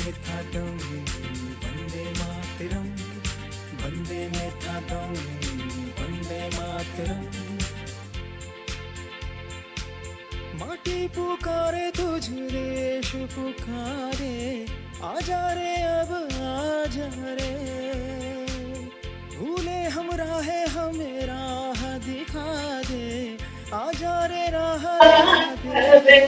मेथाटं वन्दे मातरं वन्दे मेथाटं वन्दे मातरं। माटी पुकारे तुझे देश पुकारे, आजा रे अब आजा रे। भूले हम राहे हमें राह दिखा दे, आजा रे राह दिखा दे।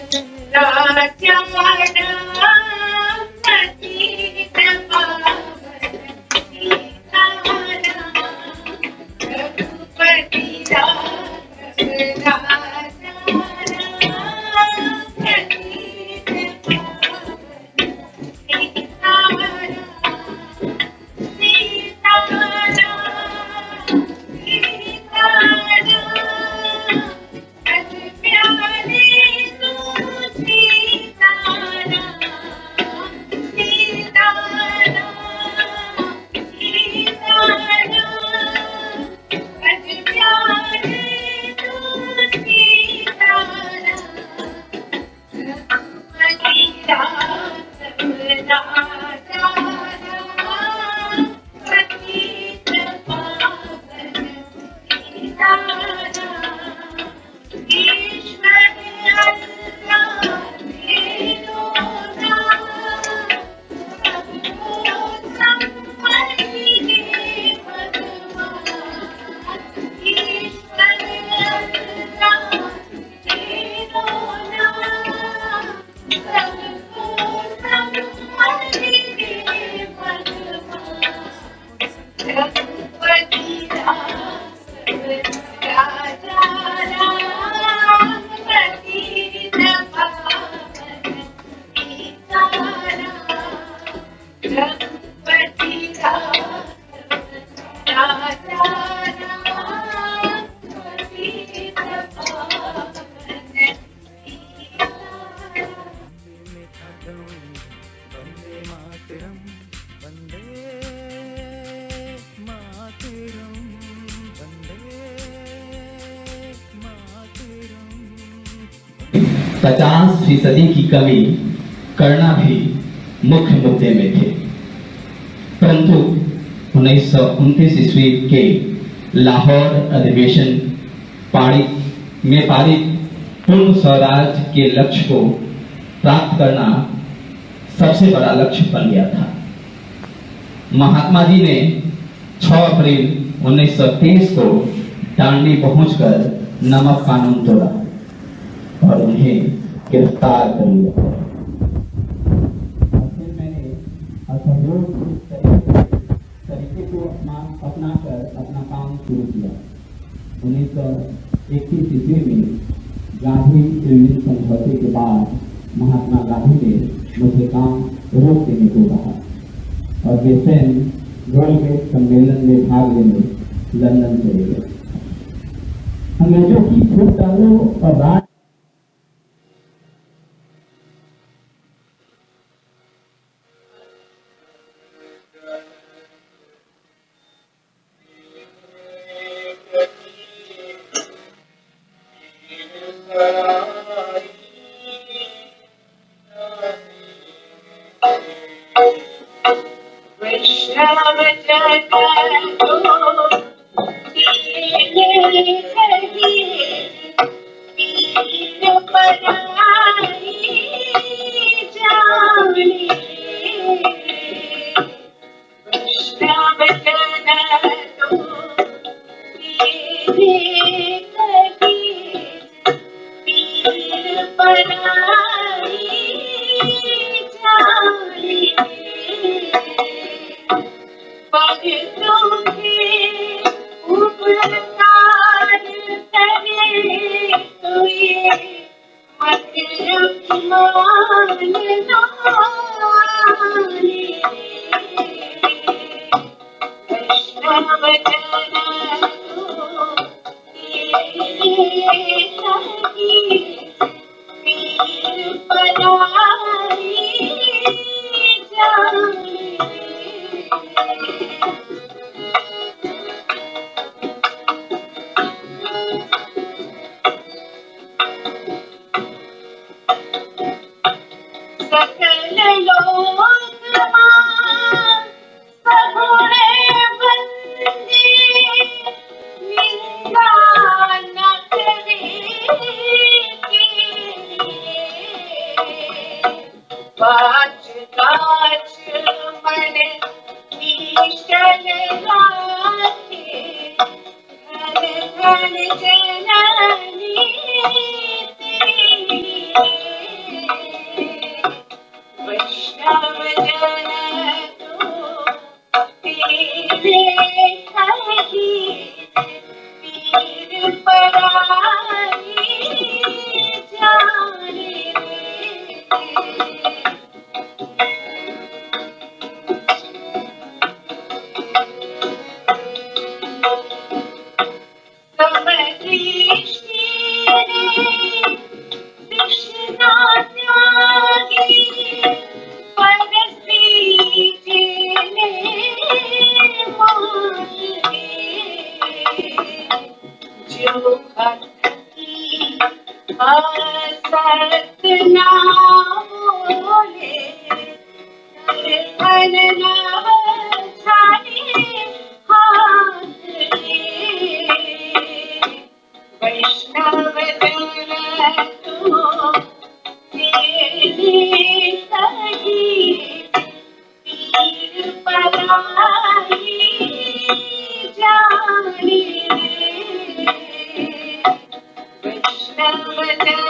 पचास फीसदी की कमी करना भी मुख्य मुद्दे में थे, परंतु 1929 ईस्वी के लाहौर अधिवेशन में पारित पूर्ण स्वराज के लक्ष्य को प्राप्त करना सबसे बड़ा लक्ष्य बन गया था। महात्मा जी ने 6 अप्रैल 1923 को दांडी पहुंचकर नमक कानून तोड़ा और उन्हें गिरफ्तार कर लिया। फिर मैंने असहयोग तरीके को अपनाकर अपना काम शुरू किया। 1921 ईस्वी में गांधी इरविन समझौते के बाद महात्मा गांधी ने मुझे काम रोक देने को कहा और वे स्वयं गोलमेज सम्मेलन में भाग लेने लंदन चले गए। अंग्रेजों की फूटकारों और राज जननी वैष्णव जन तो तेरे कही पीर पराई जाने कृष्णा त्यागी परसी जिले माने जो भक्त की असत ना बोले मन न छाने हाथ ले वैष्णव जन तो तेरे सही पीर पराई जाने वैष्णव जन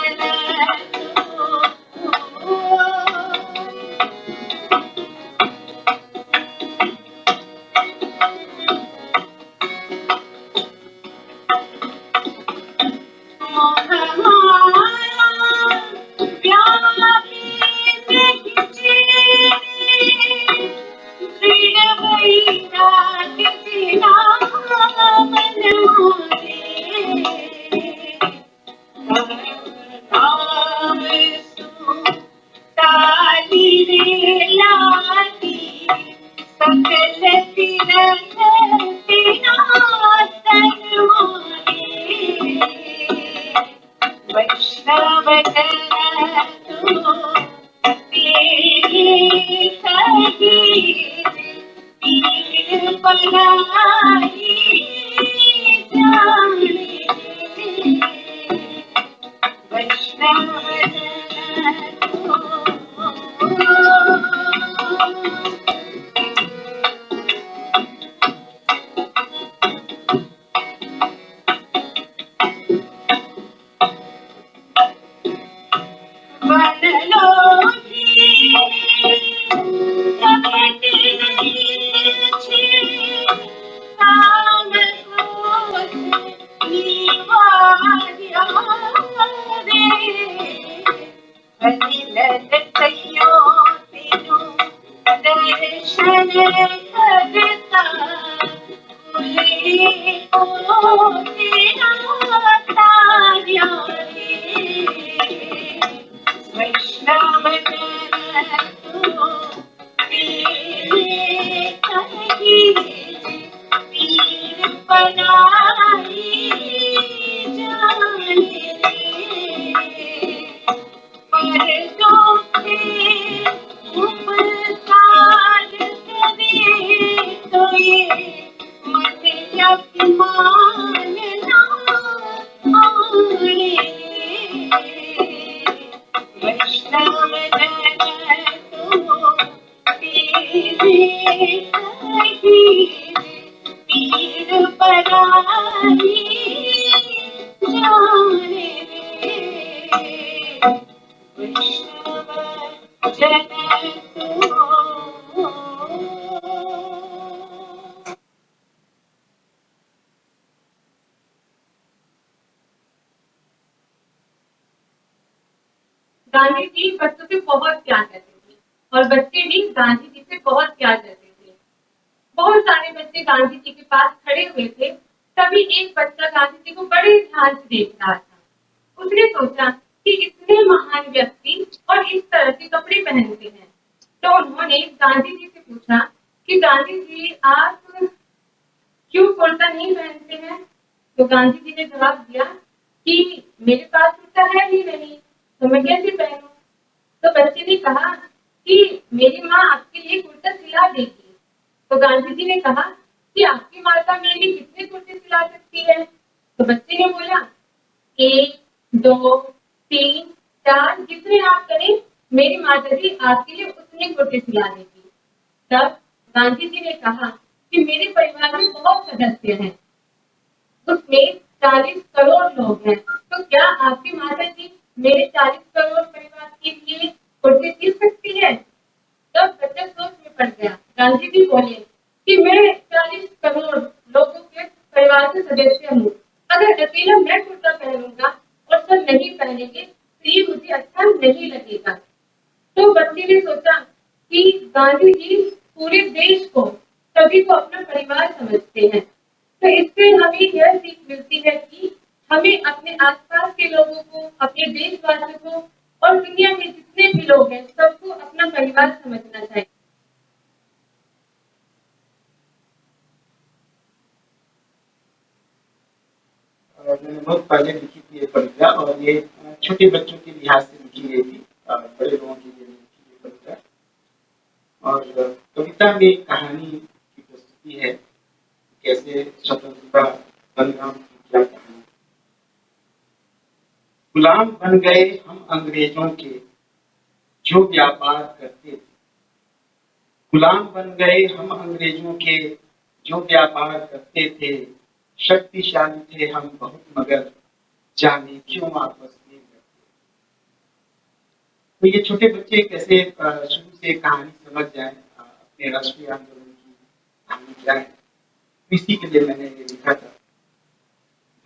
सकल तीरथ वैष्णव जन तो तेरे सही पीर पराई जाने वैष्णव जन दर्शन करता वैष्णव जन तो तेरे कही पीर पराई जाने पर जो उपकार करे तो ये मन अभिमान ना आने वैष्णव जन तो तेरे कही पीर पराई जाने वैष्णव जन तो गांधी जी बच्चों से बहुत प्यार करते थे और बच्चे भी गांधी जी से बहुत प्यार करते थे। बहुत सारे बच्चे गांधी जी के पास खड़े हुए थे। तभी एक बच्चा गांधी जी को बड़े ध्यान से देख रहा था। उसने सोचा कि इतने महान व्यक्ति और इस तरह के कपड़े पहनते हैं, तो उन्होंने गांधी जी से पूछा कि गांधी जी आप क्यों कुर्ता नहीं पहनते हैं? तो गांधी जी ने जवाब दिया कि मेरे पास कुर्ता है ही नहीं, तो मैं कैसे पहनूं? तो बच्चे ने कहा कि मेरी माँ आपके लिए कुर्ता सिला देगी। तो गांधी जी ने कहा कि आपकी माता मेरे लिए कितने कुर्ते सिला सकती है? तो बच्चे ने बोला 1, 2, 3, 4 जितने आप करें, मेरी माता जी आपके लिए उतने कुर्ते सिला देगी। तब गांधी जी ने कहा कि मेरे परिवार में बहुत सदस्य हैं, उसमें 40 करोड़ लोग हैं, तो क्या आपकी माता जी मेरे 40 करोड़ परिवार के लिए कुर्सी खींच सकती है? तब बच्चा सोच में पड़ गया। गांधी जी बोले कि मैं 40 करोड़ लोगों के परिवार के सदस्य हूँ, अगर अकेला मैं कुर्ता पहनूंगा और सब नहीं पहनेंगे तो ये मुझे अच्छा नहीं लगेगा। तो बच्चे ने सोचा कि गांधी जी पूरे देश को, सभी को अपना परिवार समझते हैं। तो इससे हमें यह सीख मिलती है कि हमें अपने आसपास के लोगों को, अपने देशवासियों को और दुनिया में जितने भी लोग हैं सबको अपना परिवार समझना चाहिए। मैंने बहुत पहले लिखी थी ये कविता, और ये छोटे बच्चों के लिहाज से लिखी गई थी, बड़े लोगों के लिए लिखी गई कविता। और कविता में कहानी की प्रस्तुति है, कैसे स्वतंत्रता संग्राम की क्या कहानी। गुलाम बन गए हम अंग्रेजों के जो व्यापार करते थे। गुलाम बन गए हम अंग्रेजों के जो व्यापार करते थे। शक्तिशाली थे हम बहुत मगर जाने क्यों आपस में लड़ते। तो ये छोटे बच्चे कैसे शुरू से कहानी समझ जाएं, अपने राष्ट्रीय आंदोलन की कहानी क्या है, इसी के लिए मैंने ये लिखा था।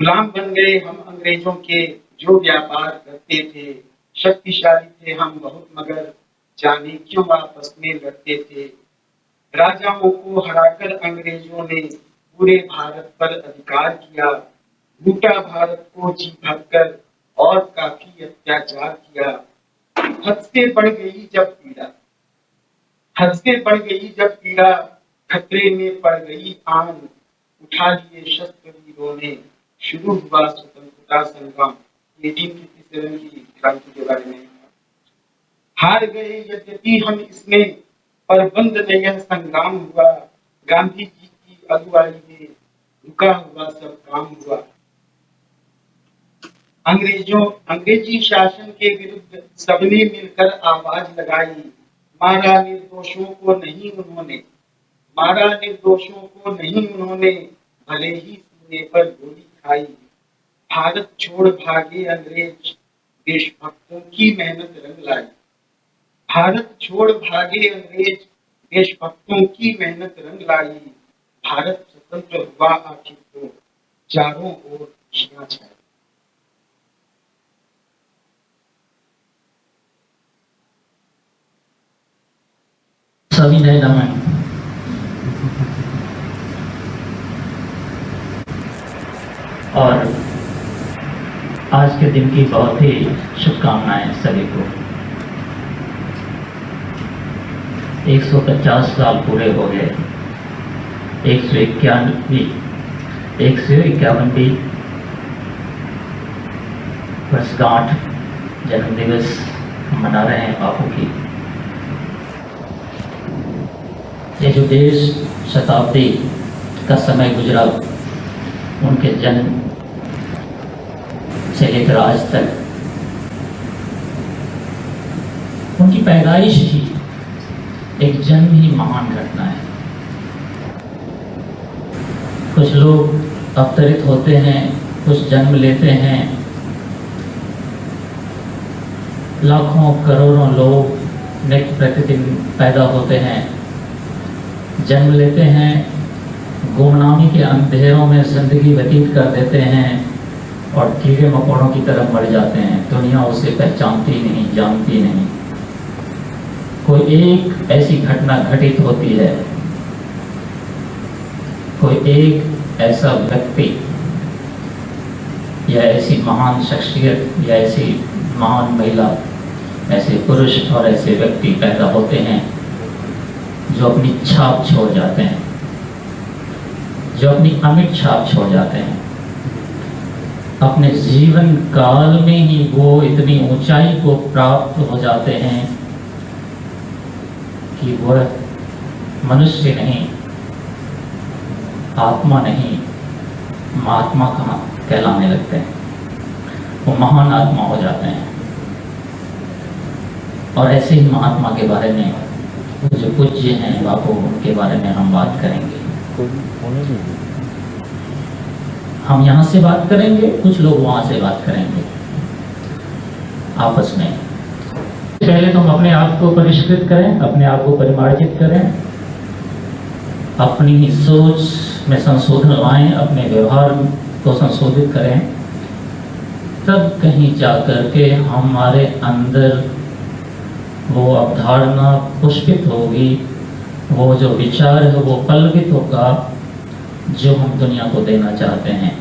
गुलाम बन गए हम अंग्रेजों के जो व्यापार करते थे। शक्तिशाली थे हम बहुत मगर जाने क्यों आपस में लड़ते थे। राजाओं को हराकर अंग्रेजों ने पूरे भारत पर अधिकार किया। लूटा भारत को जी भरकर और काफी अत्याचार किया। हद से बढ़ गई जब पीड़ा, हद से बढ़ गई जब पीड़ा, खतरे में पड़ गई आन। उठा लिए शस्त्र वीरों ने, शुरू हुआ स्वतंत्रता संग्राम। 1857 की क्रांति के बारे में। हार गए यद्यपि हम इसमें, पर बंद में यह संग्राम हुआ। गांधी जी की अगुवाई में रुका हुआ सब काम हुआ। अंग्रेजी शासन के विरुद्ध सबने मिलकर आवाज लगाई। मारा निर्दोषों को नहीं उन्होंने, मारा निर्दोषों को नहीं उन्होंने, भले ही सीने पर गोली खाई। भारत छोड़ भागे अंग्रेज, देशभक्तों की मेहनत रंग लाई। भारत छोड़ भागे अंग्रेज, देशभक्तों की मेहनत रंग लाई। भारत स्वतंत्र हुआ आखिर को, चारों ओर खुशियां छाई। सविनय नमन। और आज के दिन की बहुत ही शुभकामनाएं सभी को। 150 साल पूरे हो गए। 151वीं वर्षगांठ जन्म दिवस मना रहे हैं बापू की। ये जो देश शताब्दी का समय गुजरा, उनके जन्म से लेकर आज तक, उनकी पैदाइश ही एक जन्म ही महान घटना है। कुछ लोग अवतरित होते हैं, कुछ जन्म लेते हैं। लाखों करोड़ों लोग नित्य प्रतिदिन पैदा होते हैं, जन्म लेते हैं, गुमनामी के अंधेरों में जिंदगी व्यतीत कर देते हैं और कीड़े मकोड़ों की तरह मर जाते हैं। दुनिया उसे पहचानती नहीं, जानती नहीं। कोई एक ऐसी घटना घटित होती है, कोई एक ऐसा व्यक्ति या ऐसी महान शख्सियत या ऐसी महान महिला, ऐसे पुरुष और ऐसे व्यक्ति पैदा होते हैं जो अपनी छाप छोड़ जाते हैं, जो अपनी अमिट छाप छोड़ जाते हैं। अपने जीवन काल में ही वो इतनी ऊंचाई को प्राप्त हो जाते हैं कि वह मनुष्य नहीं, आत्मा नहीं, महात्मा कहाँ कहलाने लगते हैं। वो महान आत्मा हो जाते हैं। और ऐसे ही महात्मा के बारे में जो पूज्य हैं बापू, उनके बारे में हम बात करेंगे। हम यहाँ से बात करेंगे, कुछ लोग वहाँ से बात करेंगे आपस में। पहले तो हम अपने आप को परिष्कृत करें, अपने आप को परिमार्जित करें, अपनी ही सोच में संशोधन लाएं, अपने व्यवहार को संशोधित करें, तब कहीं जाकर के हमारे अंदर वो अवधारणा पुष्पित होगी, वो जो विचार है वो पल्लवित होगा जो हम दुनिया को देना चाहते हैं।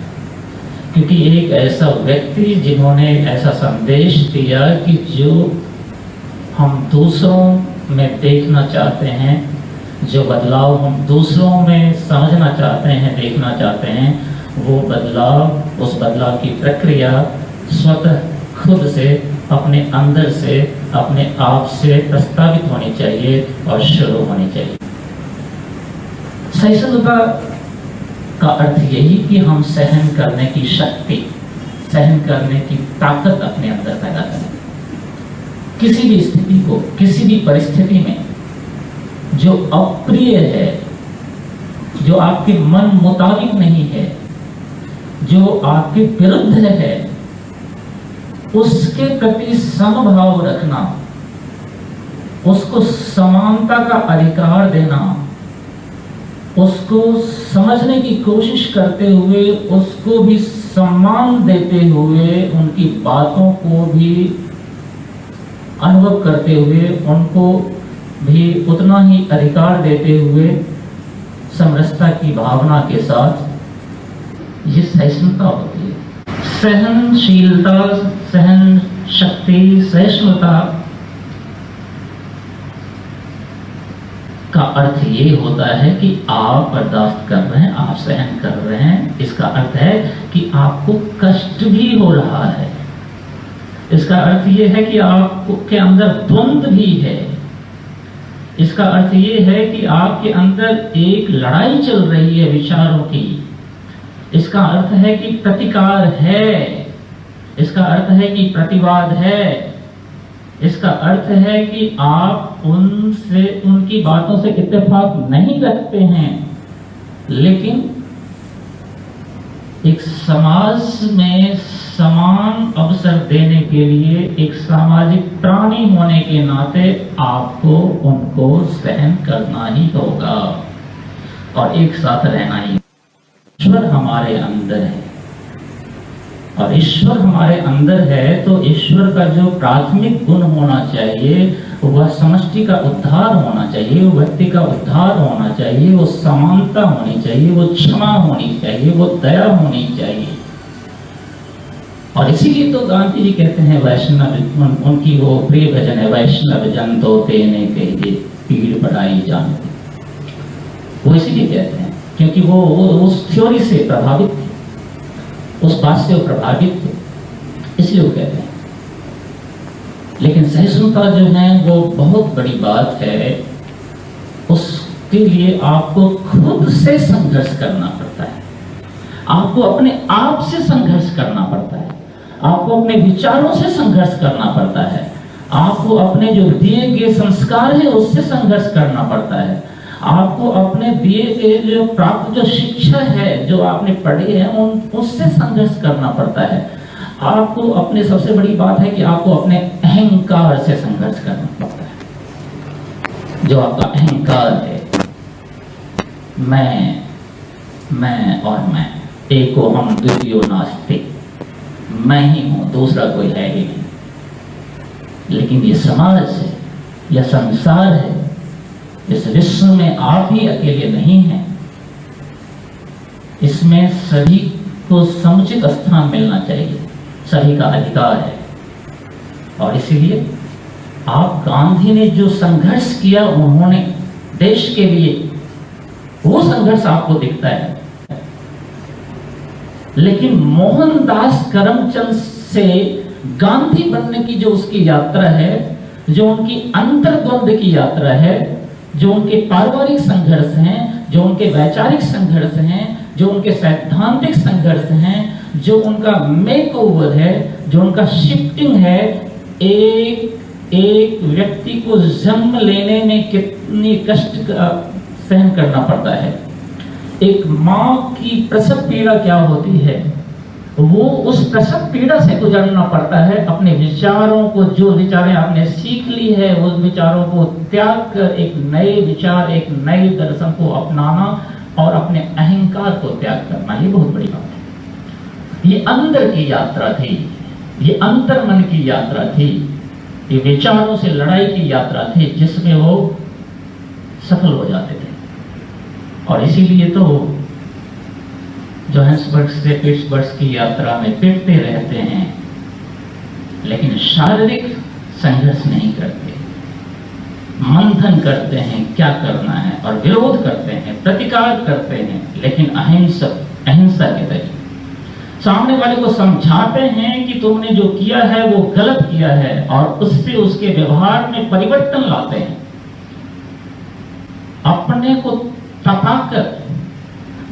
क्योंकि एक ऐसा व्यक्ति जिन्होंने ऐसा संदेश दिया कि जो हम दूसरों में देखना चाहते हैं, जो बदलाव हम दूसरों में समझना चाहते हैं, देखना चाहते हैं, वो बदलाव, उस बदलाव की प्रक्रिया स्वतः खुद से, अपने अंदर से, अपने आप से प्रस्तावित होनी चाहिए और शुरू होनी चाहिए। सहिष्णुता का अर्थ यही कि हम सहन करने की शक्ति, सहन करने की ताकत अपने अंदर पैदा करें। किसी भी स्थिति को, किसी भी परिस्थिति में जो अप्रिय है, जो आपके मन मुताबिक नहीं है, जो आपके विरुद्ध है, उसके प्रति समभाव रखना, उसको समानता का अधिकार देना, उसको समझने की कोशिश करते हुए, उसको भी सम्मान देते हुए, उनकी बातों को भी अनुभव करते हुए, उनको भी उतना ही अधिकार देते हुए, समरसता की भावना के साथ ये सहिष्णुता होती है। सहनशीलता, सहन शक्ति, सहिष्णुता का अर्थ ये होता है कि आप बर्दाश्त कर रहे हैं, आप सहन कर रहे हैं। इसका अर्थ है कि आपको कष्ट भी हो रहा है। इसका अर्थ ये है कि आपके अंदर द्वंद्व भी है। इसका अर्थ ये है कि आपके अंदर एक लड़ाई चल रही है विचारों की। इसका अर्थ है कि प्रतिकार है। इसका अर्थ है कि प्रतिवाद है। इसका अर्थ है कि आप उनसे, उनकी बातों से इत्तेफाक नहीं रखते हैं, लेकिन एक समाज में समान अवसर देने के लिए, एक सामाजिक प्राणी होने के नाते आपको उनको सहन करना ही होगा और एक साथ रहना ही। ईश्वर हमारे अंदर है, और ईश्वर हमारे अंदर है तो ईश्वर का जो प्राथमिक गुण होना चाहिए वह समष्टि का उद्धार होना चाहिए, वो व्यक्ति का उद्धार होना चाहिए, वो समानता होनी चाहिए, वो क्षमा होनी चाहिए, वो दया होनी चाहिए। और इसीलिए तो गांधी जी कहते हैं वैष्णव, उनकी वो प्रिय भजन है, वैष्णव जन तो तेने कहिए पीड़ बढ़ाई जानते। वो इसीलिए कहते हैं क्योंकि वो उस थ्योरी से प्रभावित थे, उस बात से वो प्रभावित थे, इसलिए वो कहते हैं। लेकिन सहिष्णुता जो है वो बहुत बड़ी बात है। उसके लिए आपको खुद से संघर्ष करना पड़ता है, आपको अपने आप से संघर्ष करना पड़ता है, आपको अपने विचारों से संघर्ष करना पड़ता है, आपको अपने जो दिए गए संस्कार है उससे संघर्ष करना पड़ता है, आपको अपने दिए गए जो प्राप्त जो शिक्षा है, जो आपने पढ़ी है, उससे संघर्ष करना पड़ता है। आपको अपने, सबसे बड़ी बात है कि आपको अपने अहंकार से संघर्ष करना पड़ता है। जो आपका अहंकार है, मैं और मैं, एको हम द्वितीयो नास्ति, मैं ही हूं, दूसरा कोई है ही नहीं। लेकिन ये समाज है, यह संसार है, इस विश्व में आप ही अकेले नहीं हैं। इसमें सभी को समुचित स्थान मिलना चाहिए, सभी का अधिकार है। और इसीलिए आप, गांधी ने जो संघर्ष किया उन्होंने देश के लिए, वो संघर्ष आपको दिखता है। लेकिन मोहनदास करमचंद से गांधी बनने की जो उसकी यात्रा है, जो उनकी अंतर्द्वंद की यात्रा है, जो उनके पारिवारिक संघर्ष हैं, जो उनके वैचारिक संघर्ष हैं, जो उनके सैद्धांतिक संघर्ष हैं, जो उनका मेकओवर है, जो उनका शिफ्टिंग है, एक व्यक्ति को जन्म लेने में कितनी कष्ट का सहन करना पड़ता है, एक माँ की प्रसव पीड़ा क्या होती है, वो उस प्रसव पीड़ा से गुजरना पड़ता है। अपने विचारों को, जो विचारें आपने सीख ली है, उस विचारों को त्याग कर एक नए विचार, एक नए दर्शन को अपनाना और अपने अहंकार को त्याग करना, ये बहुत बड़ी बात है। ये अंदर की यात्रा थी, ये अंतर्मन की यात्रा थी, ये विचारों से लड़ाई की यात्रा थी, जिसमें वो सफल हो जाते थे। और इसीलिए तो जोहान्सबर्ग से पिट्सबर्ग की यात्रा में पिटते रहते हैं, लेकिन शारीरिक संघर्ष नहीं करते, मंथन करते हैं क्या करना है और विरोध करते हैं, प्रतिकार करते हैं, लेकिन अहिंसा के तरीके सामने वाले को समझाते हैं कि तुमने जो किया है वो गलत किया है, और उससे उसके व्यवहार में परिवर्तन लाते हैं। अपने को तपाकर,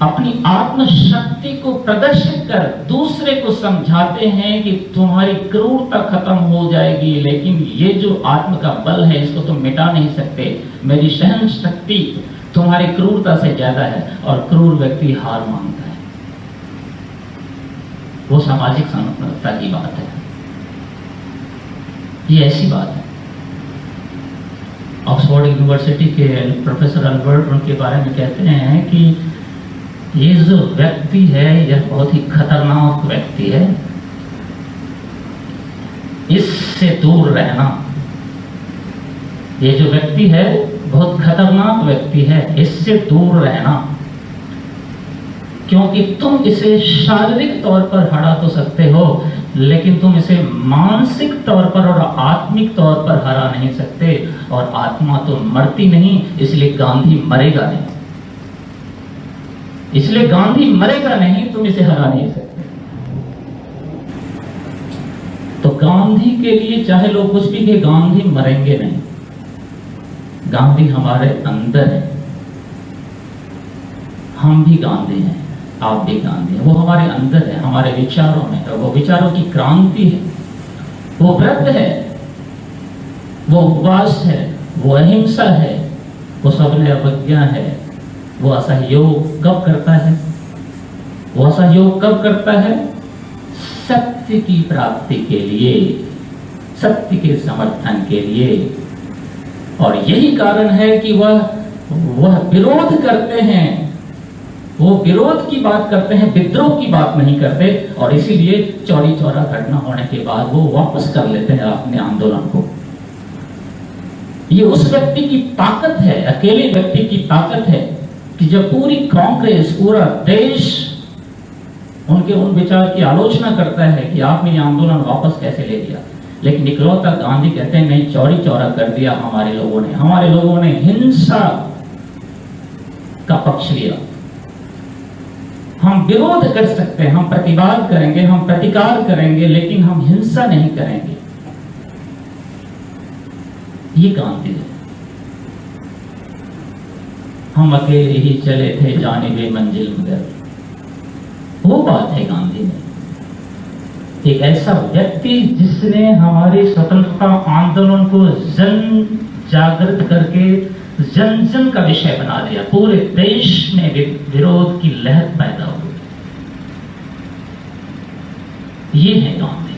अपनी आत्मशक्ति को प्रदर्शित कर दूसरे को समझाते हैं कि तुम्हारी क्रूरता खत्म हो जाएगी, लेकिन ये जो आत्म का बल है इसको तुम मिटा नहीं सकते। मेरी सहन शक्ति तुम्हारी क्रूरता से ज्यादा है, और क्रूर व्यक्ति हार मानता है। वो सामाजिक समता की बात है, ये ऐसी बात है। ऑक्सफोर्ड यूनिवर्सिटी के प्रोफेसर अल्बर्ट उनके बारे में कहते हैं कि ये जो व्यक्ति है यह बहुत ही खतरनाक व्यक्ति है, इससे दूर रहना। ये जो व्यक्ति है बहुत खतरनाक व्यक्ति है, इससे दूर रहना, क्योंकि तुम इसे शारीरिक तौर पर हरा तो सकते हो, लेकिन तुम इसे मानसिक तौर पर और आत्मिक तौर पर हरा नहीं सकते। और आत्मा तो मरती नहीं, इसलिए गांधी मरेगा नहीं, इसलिए गांधी मरेगा नहीं, तुम इसे हरा नहीं सकते। तो गांधी के लिए चाहे लोग कुछ भी कहे, गांधी मरेंगे नहीं। गांधी हमारे अंदर है, हम भी गांधी हैं, आप भी गांधी हैं। वो हमारे अंदर है, हमारे विचारों में है, वो विचारों की क्रांति है, वो व्रत है, वो उपवास है, वो अहिंसा है, वो सबने अवज्ञा है। वो असहयोग कब करता है? वो असहयोग कब करता है? सत्य की प्राप्ति के लिए, सत्य के समर्थन के लिए। और यही कारण है कि वह विरोध करते हैं, वो विरोध की बात करते हैं, विद्रोह की बात नहीं करते। और इसीलिए चौरी चौरा घटना होने के बाद वो वापस कर लेते हैं अपने आंदोलन को। ये उस व्यक्ति की ताकत है, अकेले व्यक्ति की ताकत है, कि जब पूरी कांग्रेस, पूरा देश उनके उन विचार की आलोचना करता है कि आपने ये आंदोलन वापस कैसे ले लिया, लेकिन इकलौता गांधी कहते हैं नहीं, चौरी चौरा कर दिया हमारे लोगों ने हिंसा का पक्ष लिया। हम विरोध कर सकते हैं, हम प्रतिवाद करेंगे, हम प्रतिकार करेंगे, लेकिन हम हिंसा नहीं करेंगे। ये गांधी है। हम अकेले ही चले थे जानिबे मंजिल मगर, वो बात है गांधी में। एक ऐसा व्यक्ति जिसने हमारे स्वतंत्रता आंदोलन को जन जागृत करके जन जन का विषय बना दिया, पूरे देश में विरोध की लहर पैदा हुई। ये है गांधी,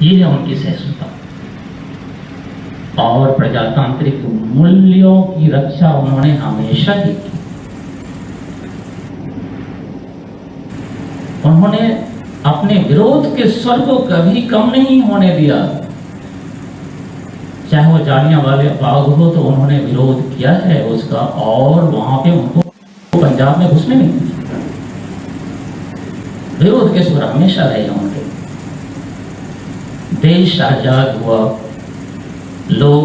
ये है उनकी सहिष्णुता और प्रजातांत्रिक मूल्यों की रक्षा उन्होंने हमेशा ही की। उन्होंने अपने विरोध के स्वर को कभी कम नहीं होने दिया। चाहे वो जालियांवाला बाग हो तो उन्होंने विरोध किया है उसका, और वहां पे उनको पंजाब में घुसने नहीं दिया। विरोध के स्वर हमेशा रहे उनके। देश आजाद हुआ, लोग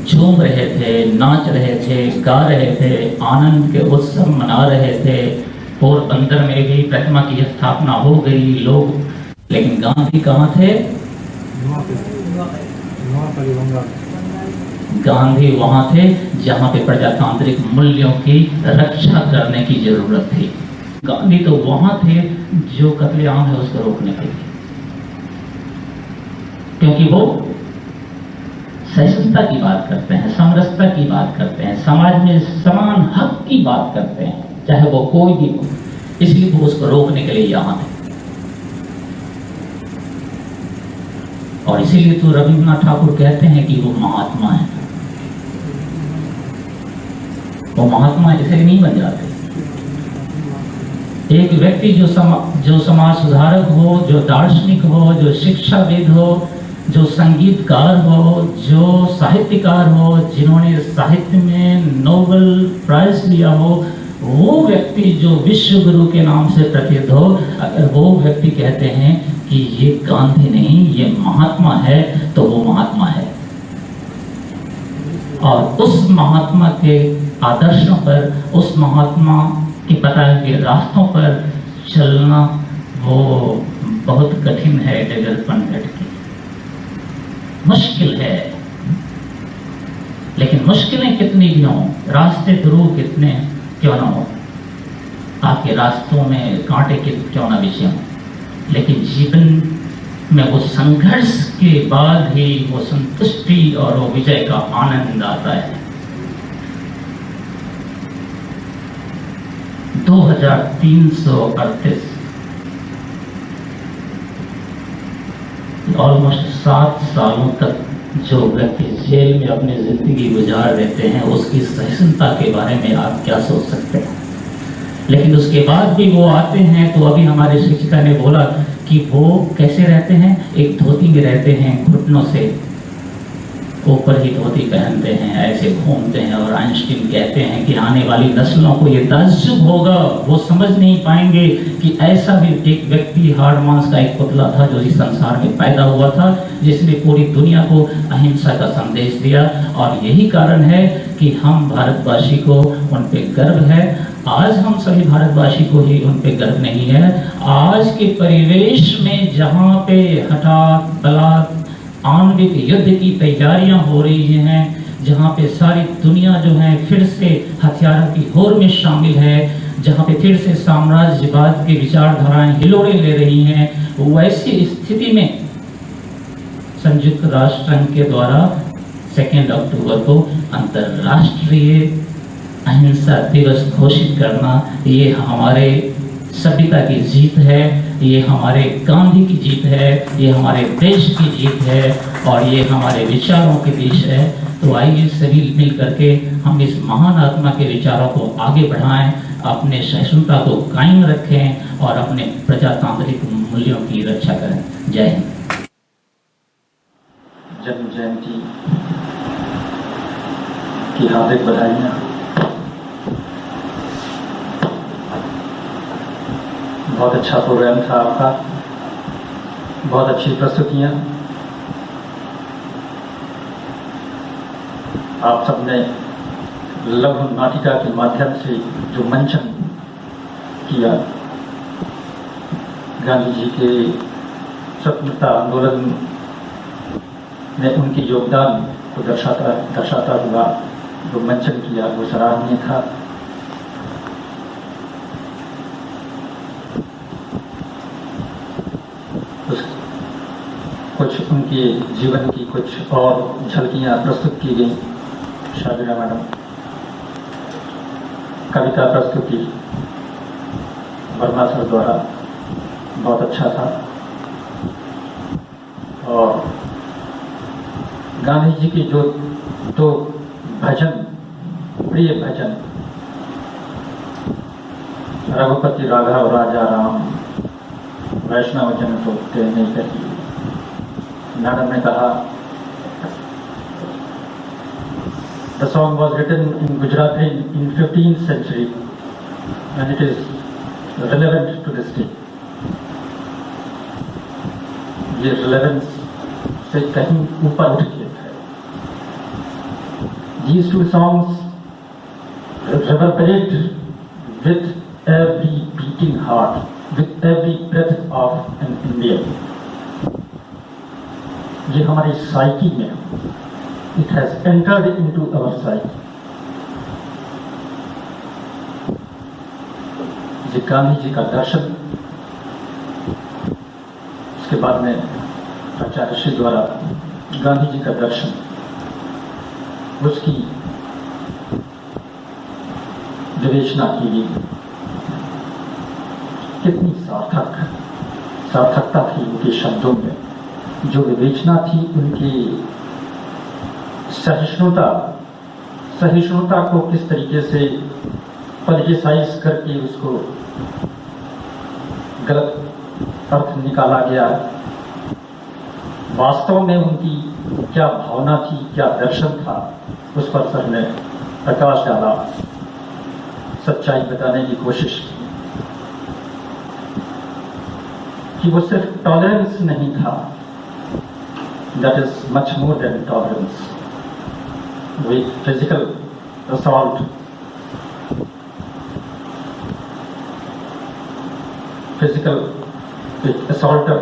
झूम रहे थे, नाच रहे थे, गा रहे थे, आनंद के उत्सव मना रहे थे। पोरबंदर में भी प्रतिमा की स्थापना हो गई लोग, लेकिन गांधी कहाँ थे? गांधी वहां थे जहां पे प्रजातांत्रिक मूल्यों की रक्षा करने की जरूरत थी। गांधी तो वहां थे जो कत्लेआम है उसको रोकने के लिए, क्योंकि वो सहिष्णुता की बात करते हैं, समरसता की बात करते हैं, समाज में समान हक की बात करते हैं। चाहे वो कोई भी हो, इसलिए वो उसको रोकने के लिए यहाँ है। और इसीलिए तो रविन्द्रनाथ ठाकुर कहते हैं कि वो महात्मा है। वो महात्मा इसलिए नहीं बन जाते। एक व्यक्ति जो समाज सुधारक हो, जो दार्शनिक हो, जो शिक्षाविद हो, जो संगीतकार हो, जो साहित्यकार हो, जिन्होंने साहित्य में नोबेल प्राइज लिया हो, वो व्यक्ति जो विश्व गुरु के नाम से प्रसिद्ध हो, अगर वो व्यक्ति कहते हैं कि ये गांधी नहीं, ये महात्मा है, तो वो महात्मा है। और उस महात्मा के आदर्शों पर, उस महात्मा के बताए हुए रास्तों पर चलना वो बहुत कठिन है। डगर पंडित की मुश्किल है, लेकिन मुश्किलें कितनी भी हों, रास्ते ध्रुव कितने क्यों ना हो, आपके रास्तों में कांटे क्यों ना बिछे हों, लेकिन जीवन में वो संघर्ष के बाद ही वो संतुष्टि और वो विजय का आनंद आता है। 2338 ऑलमोस्ट 7 सालों तक जो व्यक्ति जेल में अपनी जिंदगी गुजार देते हैं, उसकी सहिष्णुता के बारे में आप क्या सोच सकते हैं। लेकिन उसके बाद भी वो आते हैं, तो अभी हमारे शिक्षिका ने बोला कि वो कैसे रहते हैं, एक धोती में रहते हैं, घुटनों से ऊपर ही धोती पहनते हैं, ऐसे घूमते हैं। और आइंस्टीन कहते हैं कि आने वाली नस्लों को ये ताज्जुब होगा, वो समझ नहीं पाएंगे कि ऐसा भी एक व्यक्ति हाड़ मांस का एक पुतला था जो इस संसार में पैदा हुआ था, जिसने पूरी दुनिया को अहिंसा का संदेश दिया। और यही कारण है कि हम भारतवासी को उन पे गर्व है। आज हम सभी भारतवासी को ही उन पे गर्व नहीं है। आज के परिवेश में जहाँ पे हठात बलात् आणविक युद्ध की तैयारियां हो रही हैं, जहाँ पे सारी दुनिया जो है फिर से हथियारों की होड़ में शामिल है, जहाँ पे फिर से साम्राज्यवाद की विचारधाराएं हिलोड़े ले रही हैं, वैसी स्थिति में संयुक्त राष्ट्र संघ के द्वारा 2 अक्टूबर को अंतर्राष्ट्रीय अहिंसा दिवस घोषित करना, ये हमारे सभ्यता की जीत है, ये हमारे गांधी की जीत है, ये हमारे देश की जीत है, और ये हमारे विचारों के देश है। तो आइए सभी मिल करके हम इस महान आत्मा के विचारों को आगे बढ़ाएं, अपने सहिष्णुता को कायम रखें और अपने प्रजातांत्रिक मूल्यों की रक्षा करें। जय हिंद। जन्म जयंती की हार्दिक बधाइयाँ। बहुत अच्छा प्रोग्राम था आपका, बहुत अच्छी प्रस्तुतियाँ। आप सबने लघु नाटिका के माध्यम से जो मंचन किया, गांधी जी के स्वतंत्रता आंदोलन में उनके योगदान को दर्शाता हुआ जो मंचन किया, वो सराहनीय था। कुछ उनके जीवन की कुछ और झलकियाँ प्रस्तुत की गई। शाबिना मैडम कविता प्रस्तुति वर्मा सर द्वारा बहुत अच्छा था। और गांधी जी की जो दो भजन, प्रिय भजन, रघुपति राघव राजा राम वैष्णव जन तो नहीं कही। मैडम ने कहा, the song was written in Gujarati in 15th century and it is relevant to this day. ये relevance से कहीं ऊपर उठ गया है। These two songs reverberate with every beating heart, with every breath of an Indian. ये हमारी psyche में, it has entered into our psyche. ये गांधी जी का दर्शन, उसके बाद में आचार्य श्री द्वारा गांधी जी का दर्शन, उसकी विवेचना की गई। कितनी सार्थकता थी उनके शब्दों में, जो विवेचना थी उनकी, सहिष्णुता को किस तरीके से पॉलिटिसाइज करके उसको गलत अर्थ निकाला गया, वास्तव में उनकी क्या भावना थी, क्या दर्शन था, उस पर सर ने प्रकाश डाला, सच्चाई बताने की कोशिश की कि वो सिर्फ टॉलरेंस नहीं था, that is much more than tolerance, with physical assault, physical assaulter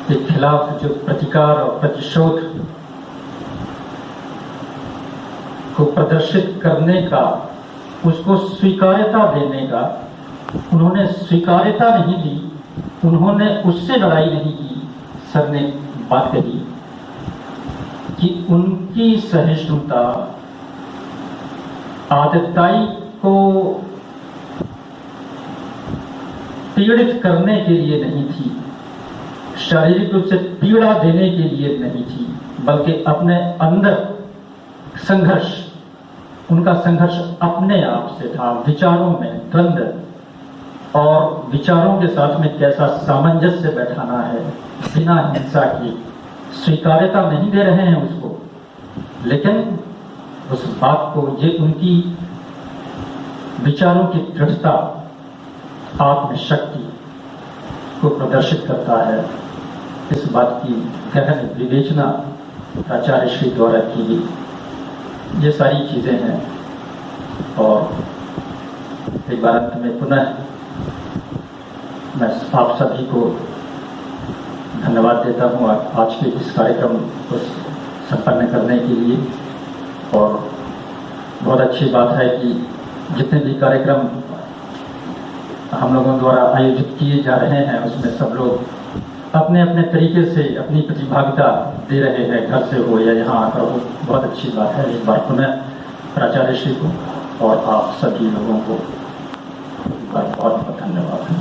के खिलाफ जो प्रतिकार और प्रतिशोध को प्रदर्शित करने का, उसको स्वीकार्यता देने का, उन्होंने स्वीकार्यता नहीं दी, उन्होंने उससे लड़ाई नहीं की। सर ने बात कही कि उनकी सहिष्णुता आदताई को पीड़ित करने के लिए नहीं थी, शारीरिक रूप से पीड़ा देने के लिए नहीं थी, बल्कि अपने अंदर संघर्ष, उनका संघर्ष अपने आप से था, विचारों में द्वंद्व और विचारों के साथ में कैसा सामंजस्य बैठाना है, बिना हिंसा की। स्वीकार्यता नहीं दे रहे हैं उसको, लेकिन उस बात को, ये उनकी विचारों की दृढ़ता, आत्मशक्ति को प्रदर्शित करता है। इस बात की गहन विवेचना आचार्य श्री द्वारा की गई। ये सारी चीजें हैं और एक बार अंत में पुनः मैं आप सभी को धन्यवाद देता हूँ आज के इस कार्यक्रम को संपन्न करने के लिए। और बहुत अच्छी बात है कि जितने भी कार्यक्रम हम लोगों द्वारा आयोजित किए जा रहे हैं उसमें सब लोग अपने अपने तरीके से अपनी प्रतिभागिता दे रहे हैं, घर से हो या यहाँ आकर हो। बहुत अच्छी बात है। एक बार पुनः प्राचार्य श्री को और आप सभी लोगों को बहुत बहुत धन्यवाद।